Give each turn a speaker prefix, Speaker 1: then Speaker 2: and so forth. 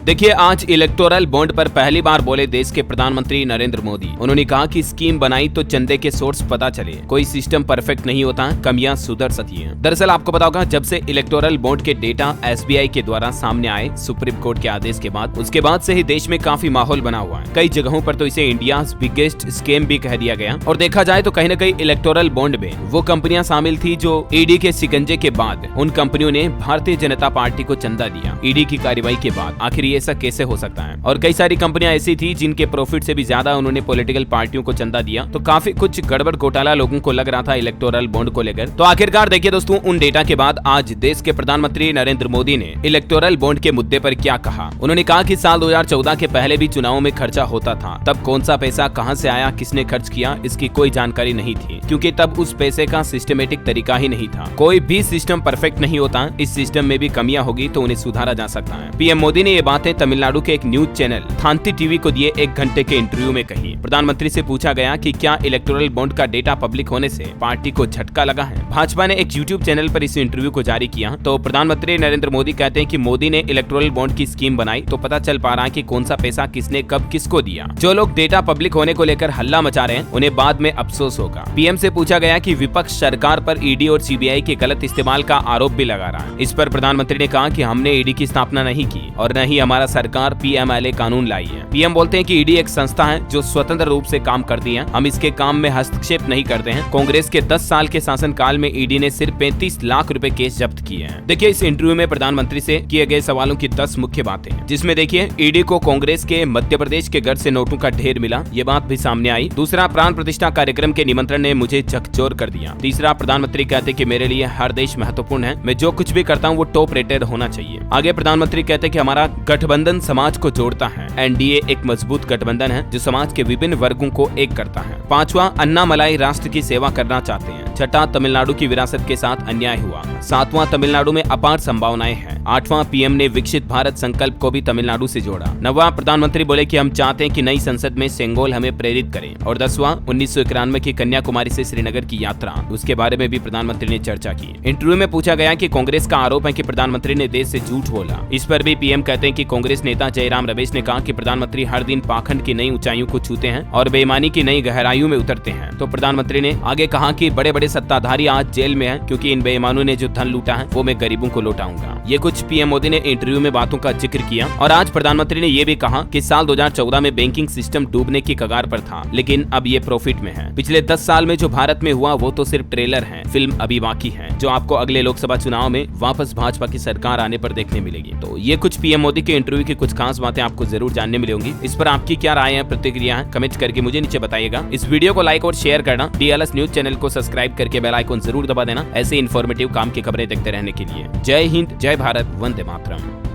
Speaker 1: देखिए, आज electoral bond पर पहली बार बोले देश के प्रधानमंत्री नरेंद्र मोदी। उन्होंने कहा कि स्कीम बनाई तो चंदे के सोर्स पता चले, कोई सिस्टम परफेक्ट नहीं होता, कमियां सुधर सकती हैं। दरअसल आपको पता होगा, जब से इलेक्टोरल बॉन्ड के डेटा एसबीआई के द्वारा सामने आए सुप्रीम कोर्ट के आदेश के बाद, उसके बाद से ही देश में काफी माहौल बना हुआ है। कई जगहों पर तो इसे इंडिया बिगेस्ट स्कैम भी कह दिया गया। और देखा जाए तो कहीं न कहीं इलेक्टोरल बॉन्ड में वो कंपनियां शामिल थी जो ईडी के शिकंजे के बाद उन कंपनियों ने भारतीय जनता पार्टी को चंदा दिया। ईडी की कार्रवाई के बाद आखिर ये ऐसा कैसे हो सकता है? और कई सारी कंपनियां ऐसी थी जिनके प्रॉफिट से भी ज्यादा उन्होंने पॉलिटिकल पार्टियों को चंदा दिया। तो काफी कुछ गड़बड़ घोटाला लोगों को लग रहा था इलेक्टोरल बॉन्ड को लेकर। तो आखिरकार देखिए दोस्तों, उन डेटा के बाद आज देश के प्रधानमंत्री नरेंद्र मोदी ने इलेक्टोरल बॉन्ड के मुद्दे पर क्या कहा। उन्होंने कहा कि साल 2014 के पहले भी चुनावों में खर्चा होता था, तब कौन सा पैसा कहां से आया, किसने खर्च किया, इसकी कोई जानकारी नहीं थी, क्योंकि तब उस पैसे का सिस्टमेटिक तरीका ही नहीं था। कोई भी सिस्टम परफेक्ट नहीं होता, इस सिस्टम में भी कमियां होगी तो उन्हें सुधारा जा सकता है। पीएम मोदी ने ये बातें तमिलनाडु के एक न्यूज चैनल थांती टीवी को दिए 1 घंटे के इंटरव्यू में कही। प्रधानमंत्री से पूछा गया कि क्या इलेक्टोरल बॉन्ड का डेटा पब्लिक होने से पार्टी को झटका लगा है। भाजपा ने एक यूट्यूब चैनल पर इस इंटरव्यू को जारी किया। तो प्रधानमंत्री नरेंद्र मोदी कहते हैं कि मोदी ने इलेक्टोरल बॉन्ड की स्कीम बनाई तो पता चल पा रहा है कि कौन सा पैसा किसने कब किसको दिया। जो लोग डेटा पब्लिक होने को लेकर हल्ला मचा रहे हैं, उन्हें बाद में अफसोस होगा। पीएम से पूछा गया कि विपक्ष सरकार पर ईडी और सीबीआई के गलत इस्तेमाल का आरोप भी लगा रहा है। इस पर प्रधानमंत्री ने कहा कि हमने ईडी की स्थापना नहीं की और न ही हमारा सरकार पीएमएलए कानून लाई है। पीएम बोलते हैं कि ईडी एक संस्था है जो स्वतंत्र रूप से काम करती है, हम इसके काम में हस्तक्षेप नहीं करते हैं। कांग्रेस के 10 साल के शासन काल में ईडी ने सिर्फ 35 लाख रुपए केस जब्त किए हैं। देखिए, इस इंटरव्यू में प्रधानमंत्री से किए गए सवालों की 10 मुख्य बातें, जिसमें देखिए ईडी को कांग्रेस के मध्य प्रदेश के गढ़ से नोटों का ढेर मिला, ये बात भी सामने आई। दूसरा, प्राण प्रतिष्ठा कार्यक्रम के निमंत्रण ने मुझे झकझोर कर दिया। तीसरा, प्रधानमंत्री कहते कि मेरे लिए हर देश महत्वपूर्ण है, मैं जो कुछ भी करता हूँ वो टॉप रेटेड होना चाहिए। आगे प्रधानमंत्री कहते कि हमारा गठबंधन समाज को जोड़ता है, एनडीए एक मजबूत गठबंधन है जो समाज के विभिन्न वर्गों को एक करता है। 5वां, अन्नामलाई राष्ट्र की सेवा करना चाहते हैं। 6ठा, तमिलनाडु की विरासत के साथ अन्याय हुआ। 7वां, तमिलनाडु में अपार संभावनाएं हैं। 8वां, पीएम ने विकसित भारत संकल्प को भी तमिलनाडु से जोड़ा। 9वां, प्रधानमंत्री बोले कि हम चाहते हैं कि नई संसद में सेंगोल हमें प्रेरित करें। और 10वां, 1991 की कन्याकुमारी से श्रीनगर की यात्रा, उसके बारे में भी प्रधानमंत्री ने चर्चा की। इंटरव्यू में पूछा गया कि कांग्रेस का आरोप है कि प्रधानमंत्री ने देश से झूठ बोला। इस पर भी पीएम कहते हैं कि कांग्रेस नेता जयराम रमेश ने कहा कि प्रधानमंत्री हर दिन पाखंड की नई ऊंचाइयों को छूते हैं और बेईमानी की नई गहराइयों में उतरते हैं। तो प्रधानमंत्री ने आगे कहा कि बड़े बड़े सत्ताधारी आज जेल में हैं, क्योंकि इन बेईमानों ने जो धन लूटा है वो मैं गरीबों को लौटाऊंगा। ये कुछ पीएम मोदी ने इंटरव्यू में बातों का जिक्र किया। और आज प्रधानमंत्री ने ये भी कहा कि साल 2014 में बैंकिंग सिस्टम डूबने की कगार पर था, लेकिन अब ये प्रॉफिट में है। पिछले 10 साल में जो भारत में हुआ वो तो सिर्फ ट्रेलर है, फिल्म अभी बाकी है, जो आपको अगले लोकसभा चुनाव में वापस भाजपा की सरकार आने पर देखने मिलेगी। तो ये कुछ पीएम मोदी के इंटरव्यू की कुछ खास बातें आपको जरूर जानने मिलेंगी। इस पर आपकी क्या राय है, प्रतिक्रिया है, कमेंट करके मुझे नीचे बताइएगा। इस वीडियो को लाइक और शेयर करना, डीएलएस न्यूज चैनल को सब्सक्राइब करके बेल आइकन जरूर दबा देना, ऐसे इन्फॉर्मेटिव काम की खबरें देखते रहने के लिए। जय हिंद, जय भारत, वंदे मातरम।